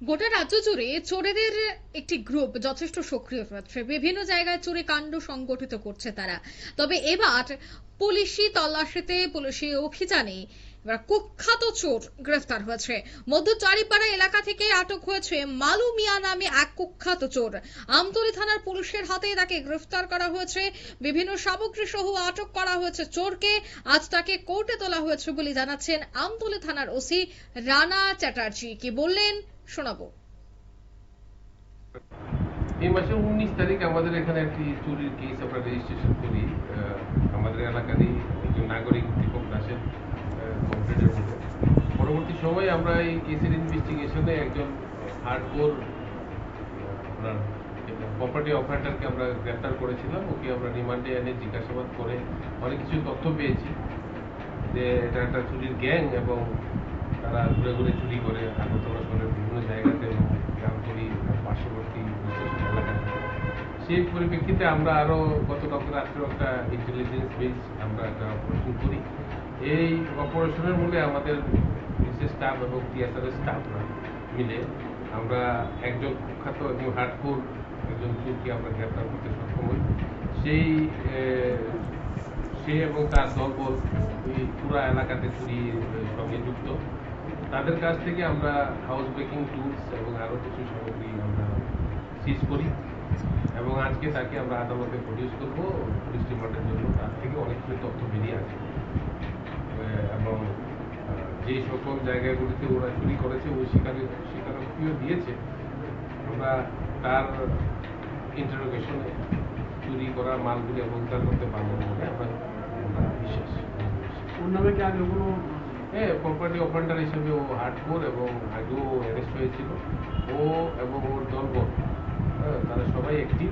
গোটা রাজ্য জুড়ে চোরেদের একটি গ্রুপ যথেষ্ট সক্রিয় রয়েছে। বিভিন্ন জায়গায় চুরি কাণ্ড সংগঠিত করছে তারা। তবে এবার পুলিশি তল্লাশিতে, পুলিশি অভিযানে এবার কুখ্যাত চোর গ্রেফতার হয়েছে। মধ্য চারিপাড়া এলাকা থেকে আটক হয়েছে মালু মিয়া নামে এক কুখ্যাত চোর। আমতলী থানার পুলিশের হাতে তাকে গ্রেফতার করা হয়েছে। বিভিন্ন সামগ্রী সহ আটক করা হয়েছে চোরকে। আজ তাকে কোর্টে তোলা হয়েছে বলে জানাচ্ছেন আমতলী থানার ওসি রানা চ্যাটার্জি। কি বললেন শোনাবো। এই মাসের 19 তারিখ আমাদের এখানে একটি চুরির কেস আমরা রেজিস্ট্রেশন করি। আমাদের এলাকারই একজন নাগরিক দীপক দাসের কমপ্লেনের মধ্যে। পরবর্তী সময়ে আমরা এই কেসের ইনভেস্টিগেশনে একজন হার্ডকোর আপনার প্রপার্টি অপারেটরকে আমরা গ্রেফতার করেছিলাম। ওকে আমরা রিমান্ডে এনে জিজ্ঞাসাবাদ করে অনেক কিছু তথ্য পেয়েছি যে এটা একটা চুরির গ্যাং এবং তারা ঘুরে ঘুরে চুরি করে আগরতলা শহরের বিভিন্ন জায়গাতে এবং গ্রামতলী পার্শ্ববর্তী এলাকাতে। সেই পরিপ্রেক্ষিতে আমরা আরো গতকাল রাত্রে একটা ইন্টেলিজেন্স বেস আমরা একটা অপারেশন করি। এই অপারেশনের মূলে আমাদের বিশেষ স্টাফ এবং টিএসআরের স্টাফরা মিলে আমরা একজন কুখ্যাত এবং হার্ডকোর একজন চোরকে আমরা গ্রেফতার করতে সক্ষম হই। সে এবং তার দলবল এই পুরা এলাকাতে চুরির সঙ্গে যুক্ত। তাদের কাছ থেকে আমরা হাউস ব্রেকিং টুলস এবং আরো কিছু সামগ্রী আমরা সিজ করি এবং আজকে তাকে আমরা আদালতে প্রডিউস করবো পুলিশ রিমান্ডের জন্য। তার থেকে অনেক কিছু তথ্য বেরিয়ে আসে এবং যে সকল জায়গাগুলিতে ওরা চুরি করেছে ওই স্বীকারোক্তিও দিয়েছে। আমরা তার ইন্টারোগেশনে চুরি করা মালগুলি আমরা উদ্ধার করতে পারবো বলে আমরা বিশ্বাস। ওর নামে কি আগে কোনো প্রপার্টি অফেন্ডার হিসেবে ও হার্ডকোর এবং আগেও অ্যারেস্ট হয়েছিল। ও এবং ওর দলবল তারা সবাই অ্যাক্টিভ।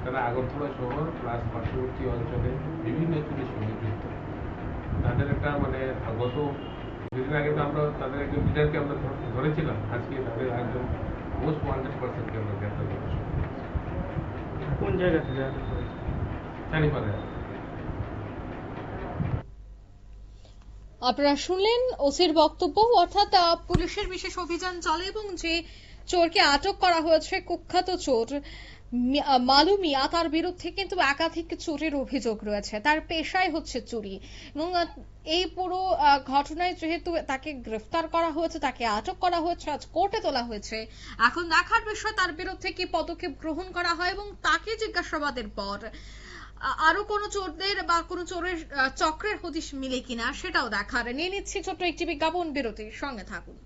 তারা আগরতলা শহর প্লাস পার্শ্ববর্তী অঞ্চলে বিভিন্ন চুরির সঙ্গে যুক্ত। তাদের একটা মানে গত কিছুদিন আগে তো আমরা তাদের একজন লিডারকে আমরা ধরেছিলাম। আজকে তাদের একজন মোস্ট 100%কে আমরা গ্রেফতার করতে সক্ষম হয়েছি। কোন জায়গা থেকে চারিপাড়ে। আপনারা শুনলেন ওসির বক্তব্য। অর্থাৎ পুলিশের বিশেষ অভিযান চলে এবং যে চোরকে আটক করা হয়েছে কুখ্যাত চোর মালু মিয়া, তার বিরুদ্ধে কিন্তু একাধিক চুরির অভিযোগ রয়েছে। তার পেশাই হচ্ছে চুরি এবং এই পুরো ঘটনায় যেহেতু তাকে গ্রেফতার করা হয়েছে, তাকে আটক করা হয়েছে, আজ কোর্টে তোলা হয়েছে। এখন দেখার বিষয় তার বিরুদ্ধে কি পদক্ষেপ গ্রহণ করা হয় এবং তাকে জিজ্ঞাসাবাদের পর আরো কোনো চোরদের বা কোনো চোরের চক্রের হদিশ মিলে কিনা সেটাও দেখার। নিয়ে নিচ্ছি ছোট্ট একটি বিজ্ঞাপন বিরতি, সঙ্গে থাকুন।